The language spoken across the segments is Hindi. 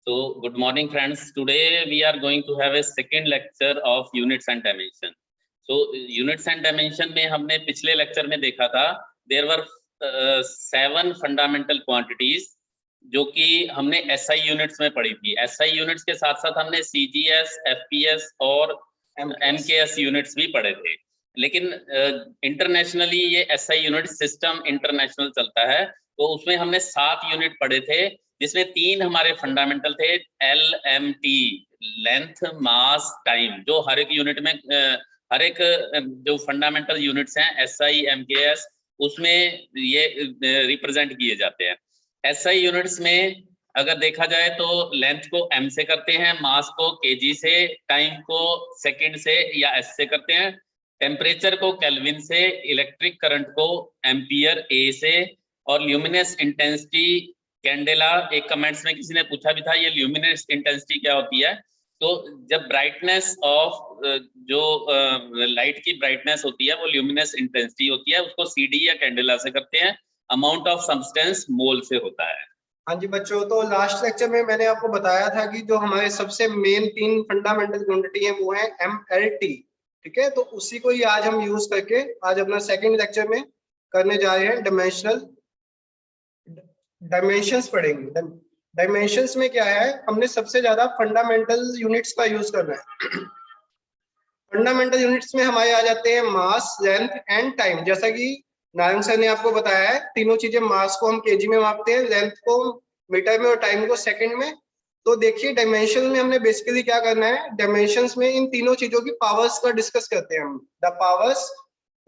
So, good morning, friends. Today we are going to have a second lecture of units and dimension. So, units and dimension में हमने पिछले lecture में देखा था there were 7 fundamental quantities जो कि हमने SI units में पढ़ी थी. SI units के साथ साथ हमने CGS, FPS और MKS units भी पढ़े थे. लेकिन इंटरनेशनली ये SI यूनिट सिस्टम इंटरनेशनल चलता है, तो उसमें हमने 7 यूनिट पढ़े थे, जिसमें 3 हमारे फंडामेंटल थे, LMT लेंथ, मास, टाइम, जो हर एक यूनिट में हर एक जो फंडामेंटल यूनिट्स हैं SI, MKS, उसमें ये रिप्रेजेंट किए जाते हैं. SI यूनिट्स में अगर देखा जाए तो लेंथ को M से करते हैं, मास को kg से, टाइम को सेकंड से या S से करते हैं, टेम्परेचर को केल्विन से, इलेक्ट्रिक करंट को एम्पियर A से, और ल्यूमिनस इंटेंसिटी कैंडेला. एक कमेंट्स में किसी ने पूछा भी था ये ल्यूमिनस इंटेंसिटी क्या होती है. तो जब ब्राइटनेस ऑफ जो लाइट की ब्राइटनेस होती है वो ल्यूमिनस इंटेंसिटी होती है, उसको CD या कैंडेला से करते हैं. अमाउंट ऑफ सब्सटेंस मोल से होता है. हाँ जी बच्चों, तो लास्ट लेक्चर में मैंने आपको बताया था कि जो हमारे सबसे मेन 3 फंडामेंटल क्वांटिटी है वो है MLT. ठीक है, तो उसी को ही आज हम यूज करके आज अपना सेकंड लेक्चर में करने जा रहे हैं. डायमेंशंस पढ़ेंगे. डायमेंशंस में क्या है, हमने सबसे ज्यादा फंडामेंटल यूनिट्स का यूज करना है. फंडामेंटल यूनिट्स में हमारे आ जाते हैं मास, लेंथ एंड टाइम. जैसा कि नारायण सर ने आपको बताया है, तीनों चीजें, मास को हम केजी में मापते हैं, लेंथ को मीटर में और टाइम को सेकंड में. तो देखिए डायमेंशन में हमने बेसिकली क्या करना है, डायमेंशंस में इन तीनों चीजों की पावर्स का डिस्कस करते हैं हम. The powers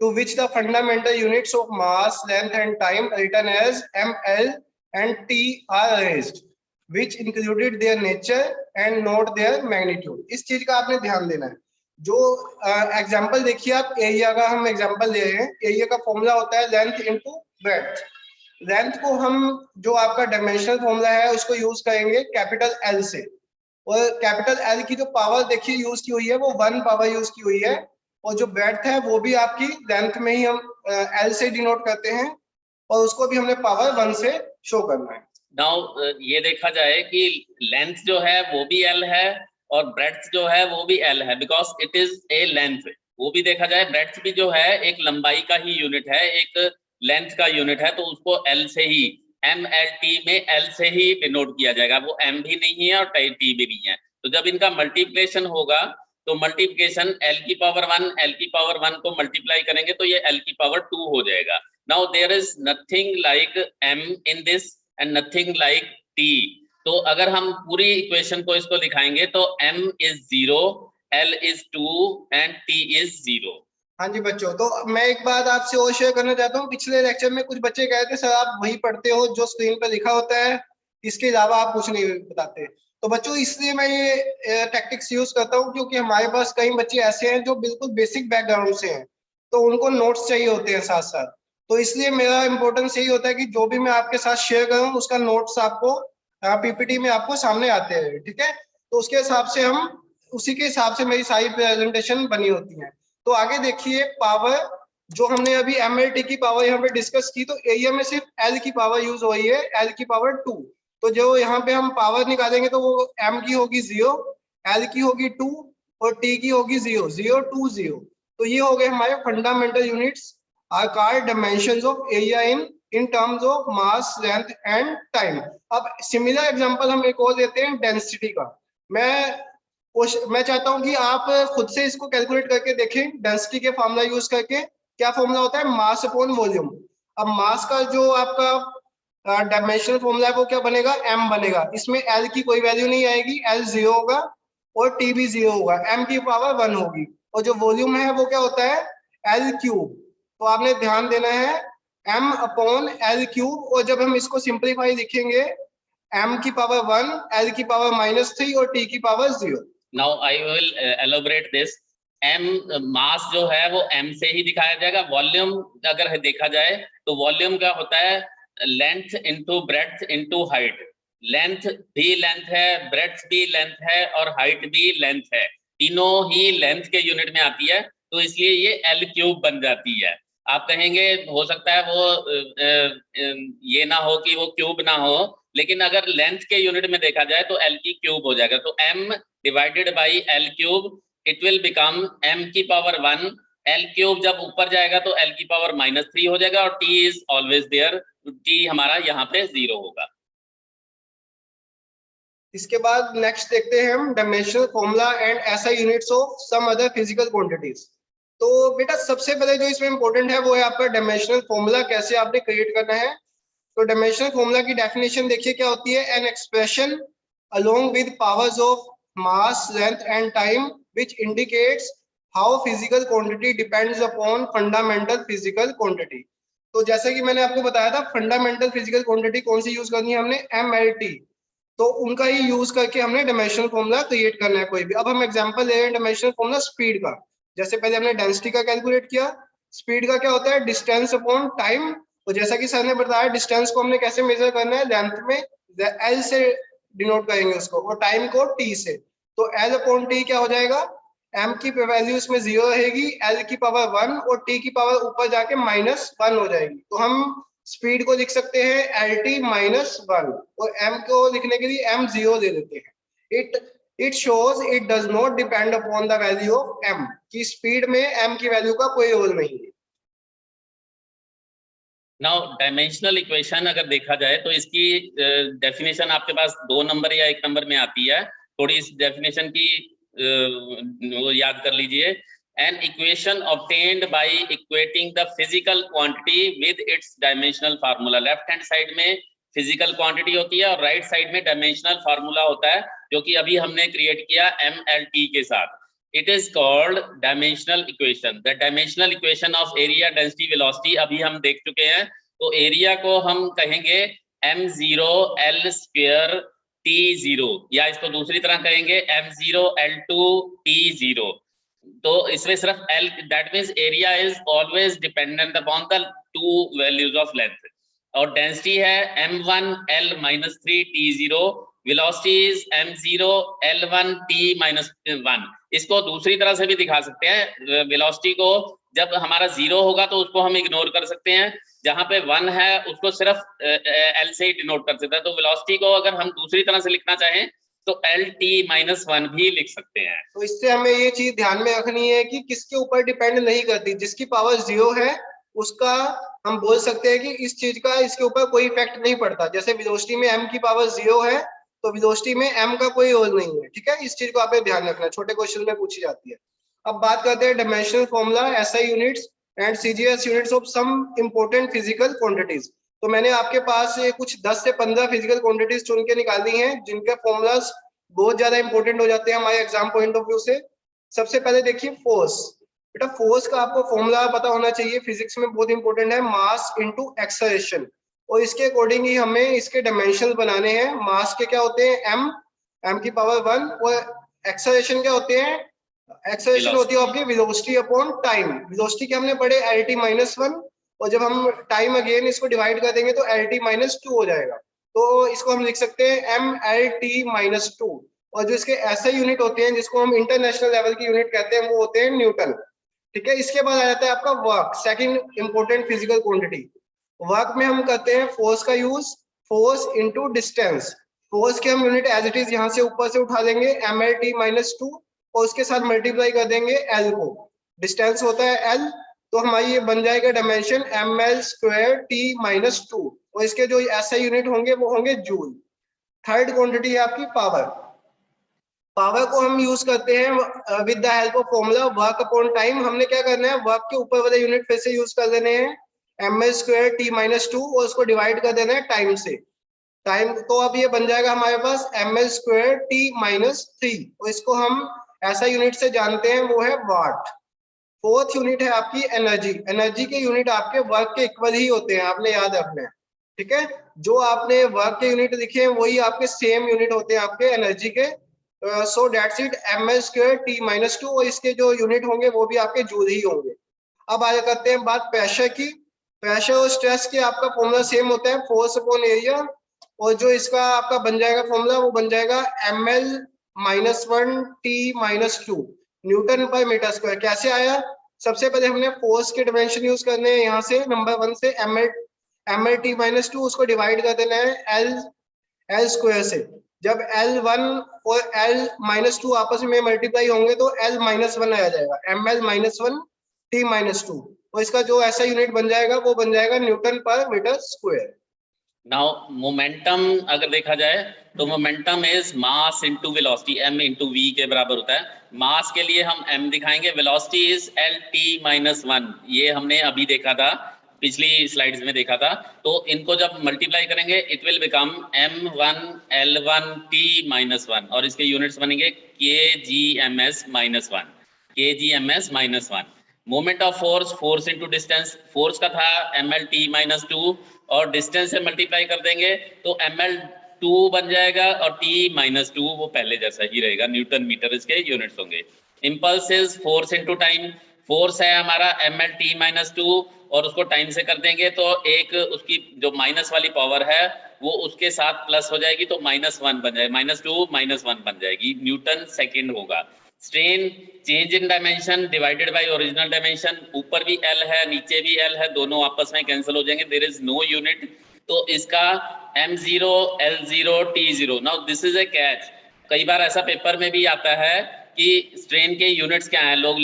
to which the fundamental units of mass, length and time written as ML and T are arranged, which included their nature and not their magnitude. इस चीज का आपने ध्यान देना है. जो एग्जांपल देखिए आप, एरिया का हम एग्जांपल ले रहे हैं. एरिया का फॉर्मूला होता है लेंथ इनटू ब्रेड्थ. लेंथ को हम जो आपका डायमेंशनल फॉर्मूला है उसको यूज करेंगे कैपिटल L से, और कैपिटल L की जो पावर देखिए यूज की हुई है वो 1 पावर यूज की हुई है, और जो ब्रेड्थ है वो भी आपकी लेंथ में ही हम L से डिनोट करते हैं, और उसको भी हमने पावर 1 से शो करना है. नाउ ये देखा जाए कि लेंथ जो है वो भी L है और ब्रेड्थ जो है वो भी L है, because it is a length. वो भी देखा जाए, ब्रेड्थ भी जो है एक लंबाई का ही यूनिट है, एक लेंथ का यूनिट है, तो उसको L से ही, MLT में L से ही डिनोट किया जाएगा. वो M भी नहीं है और T भी नहीं है. तो जब इनका मल्टीप्लिकेशन होगा तो मल्टीप्लिकेशन L की पावर 1, L की पावर 1 को मल्टीप्लाई करेंगे तो ये L की पावर 2 हो जाएगा. Now there is nothing like M in this and nothing like T. तो अगर हम पूरी इक्वेशन को इसको दिखाएंगे तो M is 0, L is 2 and T is 0. हाँ जी बच्चों, तो मैं एक बात आपसे और शेयर करना चाहता हूँ. पिछले लेक्चर में कुछ बच्चे कहे थे सर आप वही पढ़ते हो जो स्क्रीन पर लिखा होता है, इसके अलावा आप कुछ नहीं बताते. तो बच्चों इसलिए मैं ये टैक्टिक्स यूज करता हूँ क्योंकि हमारे पास कई बच्चे ऐसे हैं जो बिल्कुल बेसिक बैकग्राउंड से हैं, तो उनको नोट्स चाहिए होते हैं साथ साथ. तो इसलिए मेरा इंपॉर्टेंस यही होता है कि जो भी मैं आपके साथ शेयर करूँ उसका नोट्स आपको PPT में आपको सामने आते हैं. ठीक है, तो उसके हिसाब से हम, उसी के हिसाब से मेरी सारी प्रेजेंटेशन बनी होती है. तो आगे देखिए, पावर जो हमने अभी MLT की पावर यहाँ पे डिस्कस की, तो एरिया में सिर्फ L की पावर यूज हो रही है, L की पावर 2. तो जो यहाँ पे हम पावर निकालेंगे तो वो M की होगी 0, L की होगी 2 और T की होगी 0, 0, 2, 0. तो ये हो गए हमारे fundamental units are called dimensions of area in terms of mass, length and time. अब सिमिलर एग्जांपल हम एक और लेते हैं डेंसिटी का. मैं चाहता हूं कि आप खुद से इसको कैलकुलेट करके देखें डेंसिटी के फॉर्मूला यूज करके. क्या फॉर्मूला होता है, मास अपॉन वॉल्यूम. अब मास का जो आपका डायमेंशनल फॉर्मूला है वो क्या बनेगा, M बनेगा. इसमें L की कोई वैल्यू नहीं आएगी, L 0 होगा और T भी 0 होगा, M की पावर 1 होगी. और जो वॉल्यूम है वो क्या होता है, L क्यूब. तो आपने ध्यान देना है M अपॉन L क्यूब. और जब हम इसको सिंप्लीफाई लिखेंगे, M की पावर 1, L की पावर -3 और T की power 0. Now I will elaborate this. M मास जो है वो M से ही दिखाया जाएगा. वॉल्यूम अगर देखा जाए तो वॉल्यूम क्या होता है, length into breadth into height. Length भी लेंथ है, ब्रेड्थ भी लेंथ है और हाइट भी लेंथ है. तीनों ही लेंथ के यूनिट में आती है, तो इसलिए ये L क्यूब बन जाती है. आप कहेंगे हो सकता है वो ये ना हो कि वो क्यूब ना हो, लेकिन अगर लेंथ के यूनिट में देखा जाए तो l की क्यूब हो जाएगा, तो m divided by l cube, it will become m की पावर 1, l क्यूब जब ऊपर जाएगा तो l की पावर -3 हो जाएगा, और t is always there, t हमारा यहाँ पे 0 होगा। इसके बाद नेक्स्ट देखते हैं हम dimensional formula and SI units of some other physical quantities. तो बेटा सबसे पहले जो इसमें इंपॉर्टेंट है वो है आपका डायमेंशनल फॉर्मूला, कैसे आपने क्रिएट करना है। तो डायमेंशनल फॉर्मूला की डेफिनेशन देखिए क्या होती है, an expression along with powers of mass, length and time which indicates how physical quantity depends upon fundamental physical quantity. तो जैसे कि मैंने आपको बताया था, फंडामेंटल फिजिकल क्वांटिटी कौन सी यूज करनी है हमने, MLT, तो उनका ही यूज करके हमने डायमेंशनल फॉर्मूला क्रिएट करना है कोई भी। अब हम एग्जांपल ले रहे हैं डायमेंशनल फॉर्मूला स्पीड का। जैसे पहले हमने डेंसिटी का कैलकुलेट किया, स्पीड का क्या होता है, डिस्टेंस अपॉन टाइम। तो जैसा कि सर ने बताया, डिस्टेंस को हमने कैसे मेजर करना है, लेंथ में L से डिनोट करेंगे उसको, और टाइम को T से। तो L अपॉन T क्या हो जाएगा, M की वैल्यू इसमें 0 रहेगी, L की पावर 1 और T की पावर ऊपर जाके -1 हो जाएगी। तो हम स्पीड को लिख सकते हैं LT -1, और M को लिखने के लिए M0 दे देते हैं। It shows it does not depend upon the value of M, की स्पीड में M की वैल्यू का कोई रोल नहीं है। नाउ डायमेंशनल इक्वेशन अगर देखा जाए तो इसकी डेफिनेशन आपके पास 2 नंबर या 1 नंबर में आती है, थोड़ी इस डेफिनेशन की वो याद कर लीजिए। An equation obtained by equating the physical quantity with its dimensional formula। Left hand side में फिजिकल क्वांटिटी होती है और राइट साइड में डायमेंशनल फार्मूला होता है, जो कि अभी हमने क्रिएट किया MLT के साथ। It is called dimensional equation। The dimensional equation of area, density, velocity अभी हम देख चुके हैं। तो एरिया को हम कहेंगे M0 L स्क्वायर T0, या इसको दूसरी तरह कहेंगे M0 L2 T0। तो इसमें सिर्फ L, that means area is always dependent upon the 2 values of length. और डेंसिटी है M1 L -3 T0, velocity is M0 L1 T -1। इसको दूसरी तरह से भी दिखा सकते हैं, वेलोसिटी को जब हमारा 0 होगा तो उसको हम इग्नोर कर सकते हैं, जहां पे 1 है उसको सिर्फ L से ही डिनोट कर सकते हैं। तो वेलोसिटी को अगर हम दूसरी तरह से लिखना चाहें तो LT -1 भी लिख सकते हैं। तो इससे हमें ये चीज ध्यान में रखनी है कि किसके ऊपर डिपेंड नहीं करती, जिसकी पावर 0 है उसका हम बोल सकते हैं कि इस चीज का इसके ऊपर कोई इफेक्ट नहीं पड़ता। जैसे वेलोसिटी में M की पावर 0 है तो वेलोसिटी में M का कोई रोल नहीं है, ठीक है। इस चीज को आपने ध्यान रखना है, छोटे क्वेश्चन में पूछी जाती है। अब बात करते हैं dimensional formula, SI units and CGS units of some important physical quantities. तो मैंने आपके पास कुछ 10 से 15 फिजिकल क्वांटिटीज चुन के निकाली हैं, जिनके फॉर्मूलाज बहुत ज्यादा इंपॉर्टेंट हो जाते हैं हमारे एग्जाम पॉइंट ऑफ व्यू से। सबसे पहले देखिए फोर्स। बेटा फोर्स का आपको फॉर्मूला पता होना चाहिए, फिजिक्स में बहुत इंपॉर्टेंट है, मास इनटू एक्सेलरेशन। और इसके अकॉर्डिंग ही हमें इसके डायमेंशन बनाने हैं। मास के क्या होते हैं m की पावर 1, और एक्सेलरेशन क्या होते हैं, एक्सेलरेशन होती है आपकी वेलोसिटी अपॉन टाइम। वेलोसिटी के हमने पढ़े LT -1, और जब हम टाइम अगेन इसको डिवाइड कर देंगे तो LT -2 हो जाएगा। तो इसको हम लिख सकते हैं MLT -2। और जो इसके ऐसे यूनिट होते हैं जिसको हम इंटरनेशनल लेवल की यूनिट कहते हैं, वो होते हैं न्यूटन, ठीक है। इसके बाद आ जाता है आपका work, second important physical quantity. Work में हम करते हैं फोर्स का use, force into distance. Force के हम यूनिट एज इट इज यहाँ से ऊपर से उठा लेंगे MLT -2, और उसके साथ मल्टीप्लाई कर देंगे L को। डिस्टेंस होता है L, तो हमारी ये बन जाएगा डायमेंशन ML² T -2, और इसके जो ऐसे यूनिट होंगे वो होंगे जूल। थर्ड क्वांटिटी है आपकी पावर। पावर को हम यूज करते हैं with the help of formula work upon time. हमने क्या करना है, वर्क के ऊपर वाले यूनिट फिर से यूज कर देने हैं ML² T -2, और उसको डिवाइड कर देना है टाइम से। टाइम तो अब ये बन जाएगा हमारे पास ML² T -3, और इसको हम ऐसा यूनिट से जानते हैं, वो है वाट। फोर्थ यूनिट है आपकी एनर्जी। एनर्जी के यूनिट आपके वर्क के इक्वल ही होते हैं, आपने याद रखना है, ठीक है। जो आपने वर्क के यूनिट लिखे हैं वही आपके सेम यूनिट होते हैं आपके एनर्जी के। So that's it ML² T -2, और इसके जो यूनिट होंगे वो भी आपके जूल ही होंगे। अब आगे करते हैं बात प्रेशर की। प्रेशर और स्ट्रेस के आपका फॉर्मूला सेम होता है, फोर्स अपॉन एरिया। और जो इसका आपका बन जाएगा फॉर्मूला, वो बन जाएगा ML -1 T -2 न्यूटन पर मीटर स्क्वायर। कैसे आया, सबसे पहले हमने फोर्स के डायमेंशन यूज करने हैं, यहाँ से नंबर 1 से MLT -2, उसको डिवाइड कर देना है L L स्क्वायर से। जब L1 और L-2 आपस में मल्टीप्लाई होंगे तो L-1 आ जाएगा, ml-1 t-2, और इसका जो ऐसा यूनिट बन जाएगा वो बन जाएगा न्यूटन पर मीटर स्क्वायर। नाउ मोमेंटम अगर देखा जाए तो momentum is mass into velocity, m into v के बराबर होता है। मास के लिए हम m दिखाएंगे, वेलोसिटी इज lt-1, ये हमने अभी देखा था, पिछली स्लाइड्स में देखा था। तो इनको जब मल्टीप्लाई करेंगे it will become m1 l1 t-1, और इसके यूनिट्स बनेंगे kgms-1, kgms-1। Moment of force, force into distance, force का था ml-t-2 और डिस्टेंस से मल्टीप्लाई कर देंगे तो ml2 बन जाएगा और t-2 वो पहले जैसा ही रहेगा, न्यूटन मीटर इसके यूनिट्स होंगे। Impulse is force into time, force है हमारा ml-t-2 और उसको टाइम से कर देंगे तो एक उसकी जो माइनस वाली पावर है वो उसके साथ प्लस हो जाएगी तो -1 बन जाएगा, -2 -1 बन जाएगी, न्यूटन सेकेंड होगा। Strain change in dimension divided by original dimension, ऊपर भी L है नीचे भी L है, दोनों आपस में कैंसिल हो जाएंगे, देयर इज नो यूनिट, तो इसका m0 L0 T0। Now this is a catch, कई बार ऐसा पेपर में भी आता है कि स्ट्रेन के यूनिट्स क्या हैं, लोग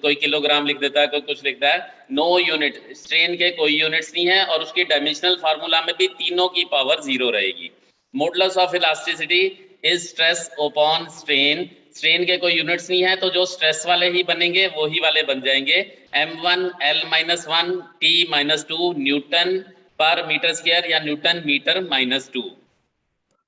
कोई किलोग्राम लिख देता है, कोई कुछ लिखता है, नो यूनिट, स्ट्रेन के कोई यूनिट्स नहीं है और उसकी डायमेंशनल फार्मूला में भी तीनों की पावर 0 रहेगी। Modulus of elasticity is stress upon strain, strain के कोई यूनिट्स नहीं है तो जो स्ट्रेस वाले ही बनेंगे वो ही वाले बन जाएंगे, m1 l-1 t-2 न्यूटन पर मीटर स्क्वायर या न्यूटन मीटर -2।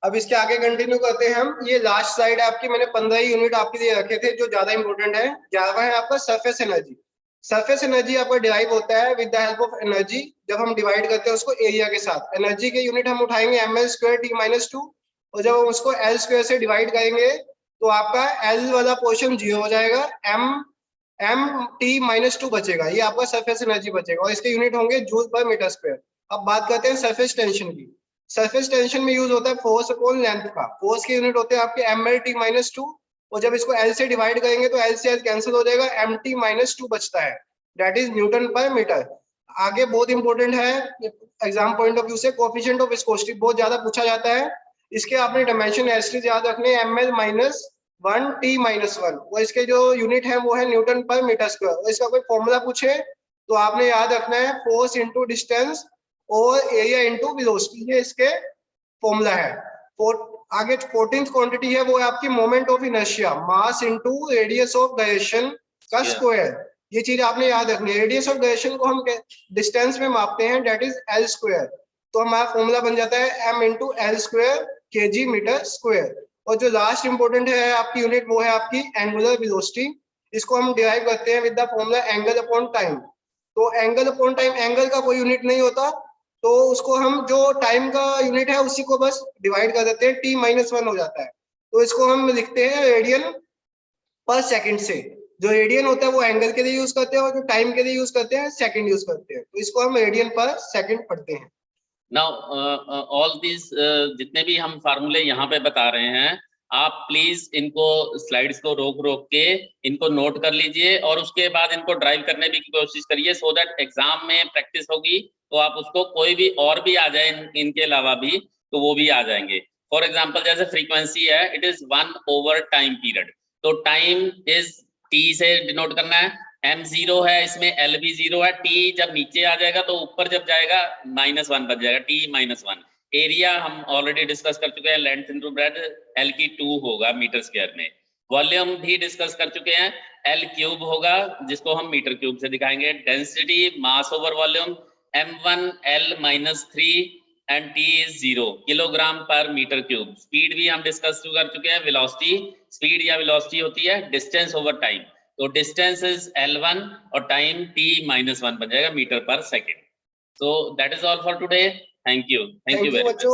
अब इसके आगे कंटिन्यू करते हैं हम। ये लास्ट स्लाइड आपकी, मैंने 15 यूनिट आपके लिए रखे थे जो ज्यादा इंपॉर्टेंट है। 11वां है आपका सरफेस एनर्जी। सरफेस एनर्जी आपका डिराइव होता है with the help of energy, जब हम डिवाइड करते हैं उसको एरिया के साथ। एनर्जी के यूनिट हम उठाएंगे ml² t-2, और जब हम उसको L² से डिवाइड करेंगे तो आपका L वाला पोर्शन 0 हो जाएगा, m t-2 बचेगा, ये आपका सरफेस एनर्जी बचेगा, और इसके यूनिट होंगे जूल पर मीटर स्क्वायर। अब बात करते हैं सरफेस टेंशन की। सरफेस टेंशन में यूज होता है फोर्स अपॉन लेंथ का। फोर्स के यूनिट होते हैं आपके ml-t-2, और जब इसको L से डिवाइड करेंगे तो L से L कैंसिल हो जाएगा, mt-2 बचता है, दैट इज न्यूटन पर मीटर। आगे बहुत इंपॉर्टेंट है एग्जाम पॉइंट ऑफ व्यू से, कोएफिशिएंट ऑफ विस्कोसिटी बहुत ज्यादा पूछा जाता है। इसके आपने डायमेंशन एस्ट्रीज याद रखने, ml-1 t-1, वो इसके जो यूनिट है वो है न्यूटन पर मीटर स्क्वायर। और इसका कोई फॉर्मूला पूछे तो आपने याद रखना है फोर्स इंटू डिस्टेंस और एरिया इंटू वेलोसिटी, ये इसके फॉर्मूला है। आगे 14th क्वांटिटी है वो है आपकी moment of inertia, mass into radius of gyration का स्क्वायर। ये चीज आपने याद रखनी है। रेडियस ऑफ गायरेशन को हम डिस्टेंस में मापते हैं, दैट इज L स्क्वायर, तो हमारा फॉर्मूला बन जाता है m into L square kg metre square. और जो लास्ट इंपॉर्टेंट है आपकी यूनिट वो है आपकी एंगुलर वेलोसिटी। इसको हम डिराइव करते हैं with the formula angle upon time. तो एंगल अपॉन टाइम, एंगल का कोई यूनिट नहीं होता तो उसको हम जो टाइम का यूनिट है उसी को बस डिवाइड कर देते हैं, t-1 हो जाता है, तो इसको हम लिखते हैं रेडियन पर सेकंड से। जो रेडियन होता है वो एंगल के लिए यूज करते हैं और जो टाइम के लिए यूज करते हैं सेकंड यूज करते हैं, तो इसको हम रेडियन पर सेकंड पढ़ते हैं। नाउ ऑल दिस जितने भी हम फार्मूले यहाँ पे बता रहे हैं, आप प्लीज इनको स्लाइड्स को रोक रोक के इनको नोट कर लीजिए और उसके बाद इनको ड्राइव करने की कोशिश करिए, सो दैट एग्जाम में प्रैक्टिस होगी तो आप उसको कोई भी और भी आ जाए इनके अलावा भी तो वो भी आ जाएंगे। फॉर एग्जाम्पल जैसे फ्रीक्वेंसी है, इट इज 1/टाइम पीरियड, तो टाइम इज t से डिनोट करना है, m0 है, इसमें L भी 0 है, t जब नीचे आ जाएगा तो ऊपर जब जाएगा -1 बन जाएगा, t-1। एरिया हम ऑलरेडी डिस्कस कर चुके हैं, लेंथ इनटू ब्रेड्थ, L की 2 होगा मीटर स्क्वायर में। वॉल्यूम भी डिस्कस कर चुके हैं, L³ होगा जिसको हम मीटर क्यूब से दिखाएंगे। Density mass over volume m1 L-3 and t is 0 kilogram पर मीटर क्यूब। स्पीड भी हम डिस्कस कर चुके हैं, वेलोसिटी, स्पीड या वेलोसिटी होती है डिस्टेंस ओवर टाइम, तो डिस्टेंस इज L1 और टाइम t-1 बन जाएगा मीटर पर second. So that is all for today, thank you very much.